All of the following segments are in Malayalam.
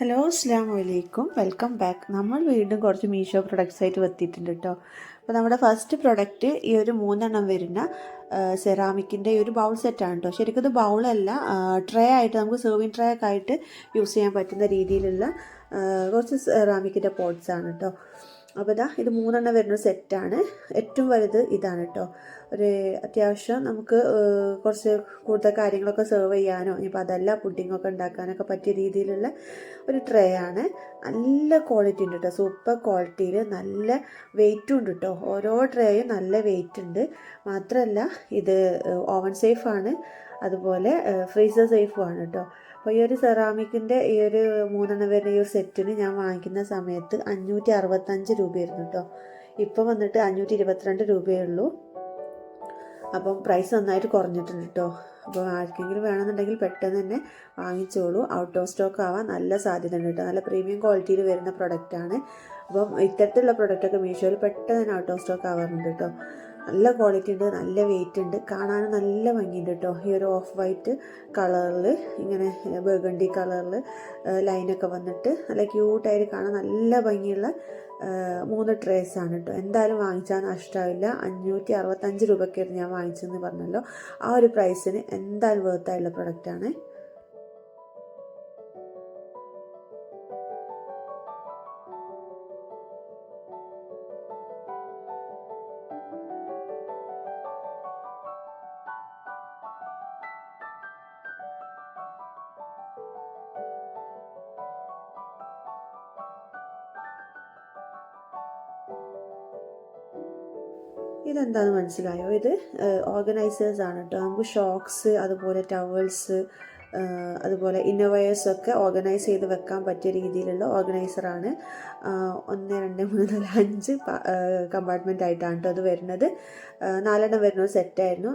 ഹലോ അസ്സലാമു അലൈക്കും, വെൽക്കം ബാക്ക്. നമ്മൾ വീണ്ടും കുറച്ച് മീഷോ പ്രൊഡക്ട്സ് ആയിട്ട് എത്തിയിട്ടുണ്ട് കേട്ടോ. അപ്പോൾ നമ്മുടെ ഫസ്റ്റ് പ്രൊഡക്റ്റ് ഈ ഒരു 3 വരുന്ന സെറാമിക്കിൻ്റെ ഈ ഒരു ബൗൾ സെറ്റാണ് കേട്ടോ. ശരിക്കും ഇത് ബൗളല്ല, ട്രേ ആയിട്ട് നമുക്ക് സെർവിങ് ട്രേ ഒക്കെ ആയിട്ട് യൂസ് ചെയ്യാൻ പറ്റുന്ന രീതിയിലുള്ള കുറച്ച് സെറാമിക്കിൻ്റെ പോട്ട്സ് ആണ് കേട്ടോ. അപ്പോൾ ഇത് 3 വരുന്ന സെറ്റാണ്. ഏറ്റവും വലുത് ഇതാണ് കേട്ടോ. ഒരു അത്യാവശ്യം നമുക്ക് കുറച്ച് കൂടുതൽ കാര്യങ്ങളൊക്കെ സെർവ് ചെയ്യാനോ ഇപ്പോൾ അതല്ല പുഡിങ്ങൊക്കെ ഉണ്ടാക്കാനൊക്കെ പറ്റിയ രീതിയിലുള്ള ഒരു ട്രേ ആണ്. നല്ല ക്വാളിറ്റി ഉണ്ട് കേട്ടോ, സൂപ്പർ ക്വാളിറ്റിയിൽ നല്ല വെയിറ്റും ഉണ്ട് കേട്ടോ. ഓരോ ട്രേയും നല്ല വെയിറ്റ് ഉണ്ട്. മാത്രമല്ല ഇത് ഓവൻ സേഫാണ്, അതുപോലെ ഫ്രീസർ സേഫും ആണ് കേട്ടോ. അപ്പോൾ ഈ ഒരു സെറാമിക്കിൻ്റെ ഈ ഒരു 3 വരുന്ന ഈ ഒരു സെറ്റിന് ഞാൻ വാങ്ങിക്കുന്ന സമയത്ത് 565 രൂപയായിരുന്നു കേട്ടോ. ഇപ്പോൾ വന്നിട്ട് 522 രൂപയേ ഉള്ളൂ. അപ്പം പ്രൈസ് നന്നായിട്ട് കുറഞ്ഞിട്ടുണ്ട് കേട്ടോ. അപ്പോൾ ആർക്കെങ്കിലും വേണമെന്നുണ്ടെങ്കിൽ പെട്ടെന്ന് തന്നെ വാങ്ങിച്ചോളൂ. ഔട്ട് ഓഫ് സ്റ്റോക്ക് ആവാൻ നല്ല സാധ്യത ഉണ്ട് കേട്ടോ. നല്ല പ്രീമിയം ക്വാളിറ്റിയിൽ വരുന്ന പ്രൊഡക്റ്റാണ്. അപ്പം ഇത്തരത്തിലുള്ള പ്രൊഡക്റ്റൊക്കെ മീഷോയിൽ പെട്ടെന്ന് തന്നെ ഔട്ട് ഓഫ് സ്റ്റോക്ക് ആവാറുണ്ട് കേട്ടോ. നല്ല ക്വാളിറ്റി ഉണ്ട്, നല്ല വെയിറ്റ് ഉണ്ട്, കാണാനും നല്ല ഭംഗിയുണ്ട് കേട്ടോ. ഈ ഒരു ഓഫ് വൈറ്റ് കളറിൽ ഇങ്ങനെ ബർഗണ്ടി കളറിൽ ലൈനൊക്കെ വന്നിട്ട് നല്ല ക്യൂട്ടായിട്ട് കാണാൻ നല്ല ഭംഗിയുള്ള 3 ട്രേസ് ആണ് കേട്ടോ. എന്തായാലും വാങ്ങിച്ചാൽ നഷ്ടമാവില്ല. 565 രൂപയ്ക്കായിരുന്നു ഞാൻ വാങ്ങിച്ചതെന്ന് പറഞ്ഞല്ലോ. ആ ഒരു പ്രൈസിന് എന്തായാലും വേർത്തായുള്ള പ്രൊഡക്റ്റാണ്. ഇതെന്താണെന്ന് മനസ്സിലായോ? ഇത് ഓർഗനൈസേഴ്സ് ആണ് കേട്ടോ. നമുക്ക് ഷോക്സ്, അതുപോലെ ടവൽസ്, അതുപോലെ ഇന്നോവയേഴ്സൊക്കെ ഓർഗനൈസ് ചെയ്ത് വെക്കാൻ പറ്റിയ രീതിയിലുള്ള ഓർഗനൈസറാണ്. 1 2 3 4 5 കമ്പാർട്ട്മെൻ്റ് ആയിട്ടാണ് കേട്ടോ അത് വരുന്നത്. 4 വരുന്ന ഒരു സെറ്റായിരുന്നു.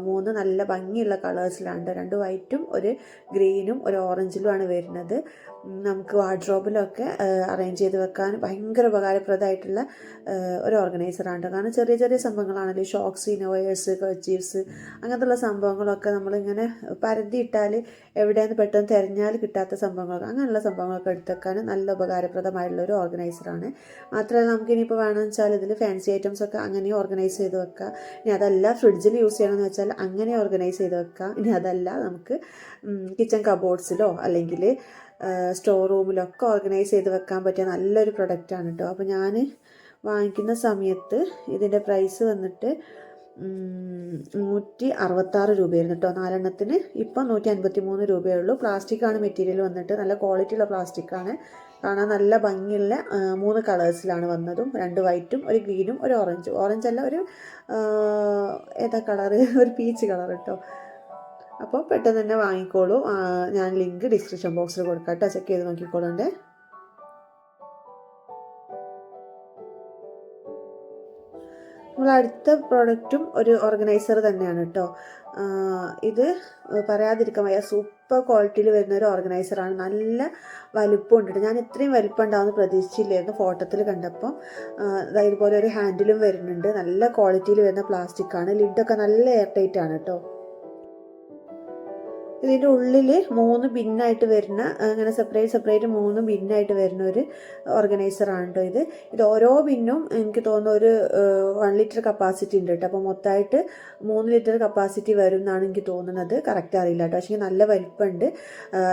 3 നല്ല ഭംഗിയുള്ള കളേഴ്സിലാണ് കേട്ടോ. 2 വൈറ്റും ഒരു ഗ്രീനും ഒരു ഓറഞ്ചിലുമാണ് വരുന്നത്. നമുക്ക് വാർഡ്രോബിലൊക്കെ അറേഞ്ച് ചെയ്ത് വെക്കാൻ ഭയങ്കര ഉപകാരപ്രദമായിട്ടുള്ള ഒരു ഓർഗനൈസറാണ് കേട്ടോ. കാരണം ചെറിയ ചെറിയ സംഭവങ്ങളാണല്ലോ, ഷോക്സ്, ഇന്നോവയേഴ്സ്, കർച്ചീവ്സ്, അങ്ങനത്തുള്ള സംഭവങ്ങളൊക്കെ നമ്മളിങ്ങനെ പരതിയിട്ടാൽ എവിടെയെന്ന് പെട്ടെന്ന് തിരഞ്ഞാൽ കിട്ടാത്ത സംഭവങ്ങളൊക്കെ, അങ്ങനെയുള്ള സംഭവങ്ങളൊക്കെ എടുത്തേക്കാൻ നല്ല ഉപകാരപ്രദമായിട്ടുള്ള ഒരു ഓർഗനൈസറാണ്. മാത്രമല്ല നമുക്കിനിയിപ്പോൾ വേണമെന്ന് വെച്ചാൽ ഇതിൽ ഫാൻസി ഐറ്റംസ് ഒക്കെ അങ്ങനെ ഓർഗനൈസ് ചെയ്ത് വെക്കാം. ഇനി അതല്ല ഫ്രിഡ്ജിൽ യൂസ് ചെയ്യണമെന്ന് വെച്ചാൽ അങ്ങനെ ഓർഗനൈസ് ചെയ്ത് വെക്കാം. ഇനി അതല്ല നമുക്ക് കിച്ചൺ കബോർഡ്സിലോ അല്ലെങ്കിൽ സ്റ്റോർ റൂമിലൊക്കെ ഓർഗനൈസ് ചെയ്ത് വെക്കാൻ പറ്റിയ നല്ലൊരു പ്രൊഡക്റ്റാണ് കേട്ടോ. അപ്പോൾ ഞാൻ വാങ്ങിക്കുന്ന സമയത്ത് ഇതിൻ്റെ പ്രൈസ് വന്നിട്ട് 166 രൂപയായിരുന്നു കേട്ടോ 4 ഇപ്പം 153 രൂപയേ ഉള്ളൂ. പ്ലാസ്റ്റിക്കാണ് മെറ്റീരിയൽ വന്നിട്ട്, നല്ല ക്വാളിറ്റിയുള്ള പ്ലാസ്റ്റിക്കാണ്. കാണാൻ നല്ല ഭംഗിയുള്ള 3 കളേഴ്സിലാണ് വന്നതും. 2 വൈറ്റും ഒരു ഗ്രീനും ഒരു ഓറഞ്ചും. ഓറഞ്ചല്ല, ഒരു ഏതാ കളറ്, ഒരു പീച്ച് കളർ കേട്ടോ. അപ്പോൾ പെട്ടെന്ന് തന്നെ വാങ്ങിക്കോളൂ. ഞാൻ ലിങ്ക് ഡിസ്ക്രിപ്ഷൻ ബോക്സിൽ കൊടുക്കാം കേട്ടോ, ചെക്ക് ചെയ്ത് നോക്കിക്കോളുണ്ടേ. നമ്മൾ അടുത്ത പ്രോഡക്റ്റും ഒരു ഓർഗനൈസർ തന്നെയാണ് കേട്ടോ. ഇത് പറയാതിരിക്കാൻ വയ്യ, സൂപ്പർ ക്വാളിറ്റിയിൽ വരുന്ന ഒരു ഓർഗനൈസറാണ്. നല്ല വലുപ്പം ഉണ്ട്. ഞാൻ ഇത്രയും വലുപ്പം ഉണ്ടാവുമെന്ന് പ്രതീക്ഷിച്ചില്ലായിരുന്നു ഫോട്ടോത്തിൽ കണ്ടപ്പോൾ. ഇതുപോലെ ഒരു ഹാൻഡിലും വരുന്നുണ്ട്. നല്ല ക്വാളിറ്റിയിൽ വരുന്ന പ്ലാസ്റ്റിക്കാണ്. ലിഡൊക്കെ നല്ല എയർ ടൈറ്റ് ആണ് കേട്ടോ. ഇതിൻ്റെ ഉള്ളിൽ 3 ബിന്നായിട്ട് വരുന്ന, അങ്ങനെ സെപ്പറേറ്റ് 3 ബിന്നായിട്ട് വരുന്ന ഒരു ഓർഗനൈസറാണ് കേട്ടോ ഇത് ഓരോ ബിന്നും എനിക്ക് തോന്നുന്നു ഒരു 1 ലിറ്റർ കപ്പാസിറ്റി ഉണ്ട് കേട്ടോ. അപ്പോൾ മൊത്തമായിട്ട് 3 ലിറ്റർ കപ്പാസിറ്റി വരും എന്നാണ് എനിക്ക് തോന്നുന്നത്. കറക്റ്റ് അറിയില്ല കേട്ടോ. പക്ഷേ നല്ല വലിപ്പമുണ്ട്.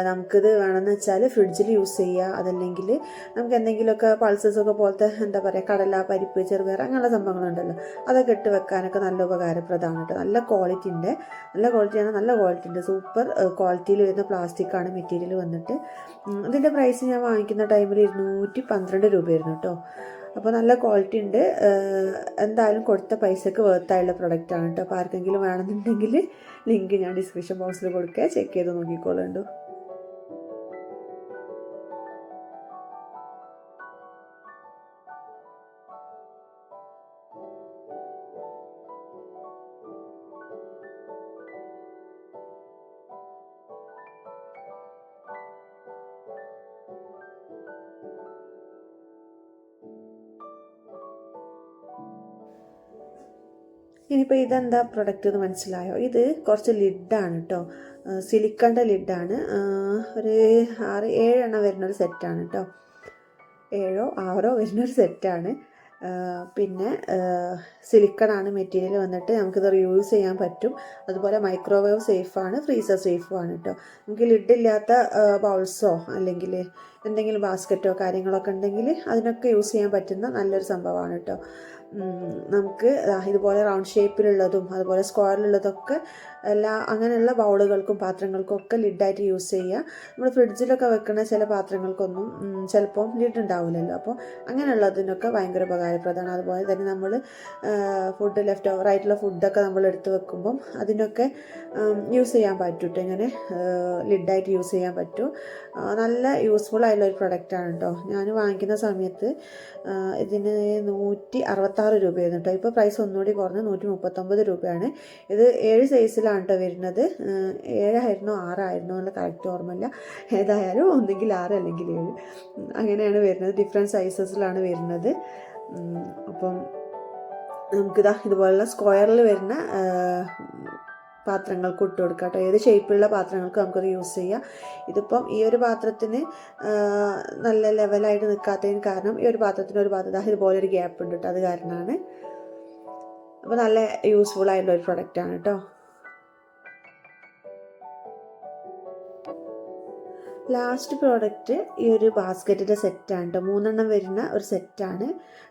നമുക്കിത് വേണമെന്ന് വെച്ചാൽ ഫ്രിഡ്ജിൽ യൂസ് ചെയ്യുക, അതല്ലെങ്കിൽ നമുക്ക് എന്തെങ്കിലുമൊക്കെ പൾസസൊക്കെ പോലത്തെ എന്താ പറയുക, കടല, പരിപ്പ്, ചെറുപയർ, അങ്ങനെയുള്ള സംഭവങ്ങളുണ്ടല്ലോ, അതൊക്കെ ഇട്ട് വെക്കാനൊക്കെ നല്ല ഉപകാരപ്രദമാണ് കേട്ടോ. നല്ല ക്വാളിറ്റി ഉണ്ട്, സൂപ്പർ ക്വാളിറ്റിയിൽ വരുന്ന പ്ലാസ്റ്റിക്കാണ് മെറ്റീരിയൽ വന്നിട്ട്. ഇതിൻ്റെ പ്രൈസ് ഞാൻ വാങ്ങിക്കുന്ന ടൈമിൽ 212 രൂപയായിരുന്നു കേട്ടോ. അപ്പോൾ നല്ല ക്വാളിറ്റി ഉണ്ട്. എന്തായാലും കൊടുത്ത പൈസക്ക് വേർത്തായുള്ള പ്രൊഡക്റ്റാണ് കേട്ടോ. അപ്പോൾ ആർക്കെങ്കിലും വേണമെന്നുണ്ടെങ്കിൽ ലിങ്ക് ഞാൻ ഡിസ്ക്രിപ്ഷൻ ബോക്സിൽ കൊടുക്കുക, ചെക്ക് ചെയ്ത് നോക്കിക്കോളുണ്ടോ. ഇനിയിപ്പോൾ ഇതെന്താ പ്രൊഡക്റ്റ് എന്ന് മനസ്സിലായോ? ഇത് കുറച്ച് ലിഡാണ് കേട്ടോ, സിലിക്കണിൻ്റെ ലിഡാണ്. ഒരു 6-7 വരുന്നൊരു സെറ്റാണ് കേട്ടോ, 7-6 വരുന്നൊരു സെറ്റാണ്. പിന്നെ സിലിക്കണാണ് മെറ്റീരിയൽ വന്നിട്ട്, നമുക്കിത് റീയൂസ് ചെയ്യാൻ പറ്റും. അതുപോലെ മൈക്രോവേവ് സേഫാണ്, ഫ്രീസർ സേഫുമാണ് കേട്ടോ. നമുക്ക് ലിഡില്ലാത്ത ബൗൾസോ അല്ലെങ്കിൽ എന്തെങ്കിലും ബാസ്ക്കറ്റോ കാര്യങ്ങളൊക്കെ ഉണ്ടെങ്കിൽ അതിനൊക്കെ യൂസ് ചെയ്യാൻ പറ്റുന്ന നല്ലൊരു സംഭവമാണ് കേട്ടോ. നമുക്ക് ഇതുപോലെ റൗണ്ട് ഷേപ്പിലുള്ളതും അതുപോലെ സ്ക്വയറിലുള്ളതൊക്കെ അങ്ങനെയുള്ള ബൗളുകൾക്കും പാത്രങ്ങൾക്കും ഒക്കെ ലിഡായിട്ട് യൂസ് ചെയ്യുക. നമ്മൾ ഫ്രിഡ്ജിലൊക്കെ വെക്കുന്ന ചില പാത്രങ്ങൾക്കൊന്നും ചിലപ്പോൾ ലിഡ് ഉണ്ടാവില്ലല്ലോ, അപ്പോൾ അങ്ങനെയുള്ളതിനൊക്കെ ഭയങ്കര ഉപകാരപ്രദമാണ്. അതുപോലെ തന്നെ നമ്മൾ ഫുഡ് ലെഫ്റ്റ് ഓവർ ആയിട്ടുള്ള ഫുഡൊക്കെ നമ്മൾ എടുത്ത് വെക്കുമ്പം അതിനൊക്കെ യൂസ് ചെയ്യാൻ പറ്റും കേട്ടോ, ഇങ്ങനെ ലിഡായിട്ട് യൂസ് ചെയ്യാൻ പറ്റും. നല്ല യൂസ്ഫുൾ ആയിട്ടുള്ള ഒരു പ്രൊഡക്റ്റാണ് കേട്ടോ. ഞാൻ വാങ്ങിക്കുന്ന സമയത്ത് ഇതിന് 166 രൂപയായിരുന്നു കേട്ടോ. ഇപ്പോൾ പ്രൈസ് ഒന്നുകൂടി കുറഞ്ഞ് 139 രൂപയാണ്. ഇത് 7 സൈസിലാണ് കേട്ടോ വരുന്നത്. 7 6 എന്നുള്ള കറക്റ്റ് ഓർമ്മയില്ല. ഏതായാലും ഒന്നെങ്കിൽ 6 അല്ലെങ്കിൽ 7 അങ്ങനെയാണ് വരുന്നത്. ഡിഫറെൻറ്റ് സൈസസിലാണ് വരുന്നത്. അപ്പം നമുക്കിതാ ഇതുപോലുള്ള സ്ക്വയറിൽ വരുന്ന പാത്രങ്ങൾക്ക് ഇട്ട് കൊടുക്കാം കേട്ടോ. ഏത് ഷേപ്പിലുള്ള പാത്രങ്ങൾക്ക് നമുക്കത് യൂസ് ചെയ്യാം. ഇതിപ്പം ഈ ഒരു പാത്രത്തിന് നല്ല ലെവലായിട്ട് നിൽക്കാത്തതിന് കാരണം ഈ ഒരു പാത്രത്തിന് ഒരു പാത്രം ഇതുപോലെ ഒരു ഗ്യാപ്പ് ഉണ്ട് കേട്ടോ, അത് കാരണമാണ്. അപ്പോൾ നല്ല യൂസ്ഫുൾ ആയിട്ടുള്ള ഒരു പ്രൊഡക്റ്റാണ് കേട്ടോ. ലാസ്റ്റ് പ്രോഡക്റ്റ് ഈ ഒരു ബാസ്ക്കറ്റിൻ്റെ സെറ്റാണ് കേട്ടോ. 3 വരുന്ന ഒരു സെറ്റാണ്.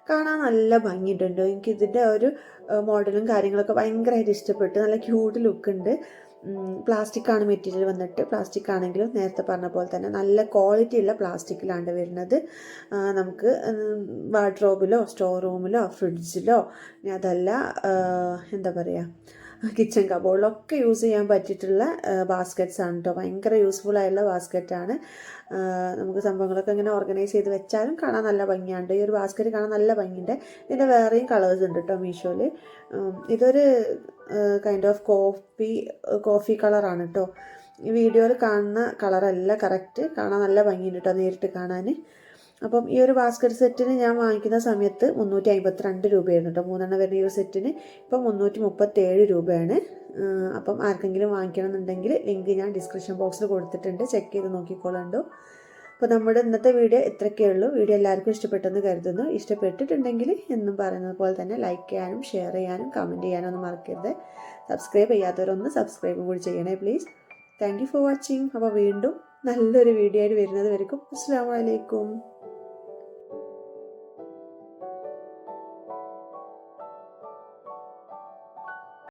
കാണാൻ നല്ല ഭംഗിയുണ്ട്. എനിക്ക് ഇതിൻ്റെ ഒരു മോഡലും കാര്യങ്ങളൊക്കെ ഭയങ്കരമായിട്ട് ഇഷ്ടപ്പെട്ടു. നല്ല ക്യൂട്ട് ലുക്ക് ഉണ്ട്. പ്ലാസ്റ്റിക്കാണ് മെറ്റീരിയൽ വന്നിട്ട്. പ്ലാസ്റ്റിക് ആണെങ്കിലും നേരത്തെ പറഞ്ഞ പോലെ തന്നെ നല്ല ക്വാളിറ്റി ഉള്ള പ്ലാസ്റ്റിക്കിലാണ് വരുന്നത്. നമുക്ക് വാർഡ്രോബിലോ സ്റ്റോർ റൂമിലോ ഫ്രിഡ്ജിലോ അതല്ല എന്താ പറയുക കിച്ചൺ കബോർഡിലൊക്കെ യൂസ് ചെയ്യാൻ പറ്റിയിട്ടുള്ള ബാസ്ക്കറ്റ്സ് ആണ് കേട്ടോ. ഭയങ്കര യൂസ്ഫുൾ ആയിട്ടുള്ള ബാസ്ക്കറ്റാണ്. നമുക്ക് സംഭവങ്ങളൊക്കെ ഇങ്ങനെ ഓർഗനൈസ് ചെയ്ത് വെച്ചാലും കാണാൻ നല്ല ഭംഗിയുണ്ട്. ഈ ഒരു ബാസ്ക്കറ്റ് കാണാൻ നല്ല ഭംഗിയുണ്ട്. ഇതിൻ്റെ വേറെയും കളേഴ്സ് ഉണ്ട് കേട്ടോ മീഷോയിൽ. ഇതൊരു കൈൻഡ് ഓഫ് കോഫി കളറാണ് കേട്ടോ. ഈ വീഡിയോയിൽ കാണുന്ന കളറല്ല കറക്റ്റ്. കാണാൻ നല്ല ഭംഗിയുണ്ട് കേട്ടോ നേരിട്ട് കാണാൻ. അപ്പം ഈ ഒരു ബാസ്ക്കറ്റ് സെറ്റിന് ഞാൻ വാങ്ങിക്കുന്ന സമയത്ത് 352 രൂപയായിരുന്നു കേട്ടോ. 3 വരുന്ന ഈ ഒരു സെറ്റിന് ഇപ്പം 337 രൂപയാണ്. അപ്പം ആർക്കെങ്കിലും വാങ്ങിക്കണമെന്നുണ്ടെങ്കിൽ ലിങ്ക് ഞാൻ ഡിസ്ക്രിപ്ഷൻ ബോക്സിൽ കൊടുത്തിട്ടുണ്ട്, ചെക്ക് ചെയ്ത് നോക്കിക്കോളണ്ടോ. അപ്പോൾ നമ്മുടെ ഇന്നത്തെ വീഡിയോ ഇത്രയൊക്കെ ഉള്ളൂ. വീഡിയോ എല്ലാവർക്കും ഇഷ്ടപ്പെട്ടെന്ന് കരുതുന്നു. ഇഷ്ടപ്പെട്ടിട്ടുണ്ടെങ്കിൽ എന്നും പറയുന്നത് പോലെ തന്നെ ലൈക്ക് ചെയ്യാനും ഷെയർ ചെയ്യാനും കമൻറ്റ് ചെയ്യാനും ഒന്നും മറക്കരുത്. സബ്സ്ക്രൈബ് ചെയ്യാത്തവരൊന്ന് സബ്സ്ക്രൈബും കൂടി ചെയ്യണേ please. Thank you for watching. അപ്പോൾ വീണ്ടും നല്ലൊരു വീഡിയോ ആയിട്ട് വരുന്നത് വരെക്കും അസ്സലാമു അലൈക്കും.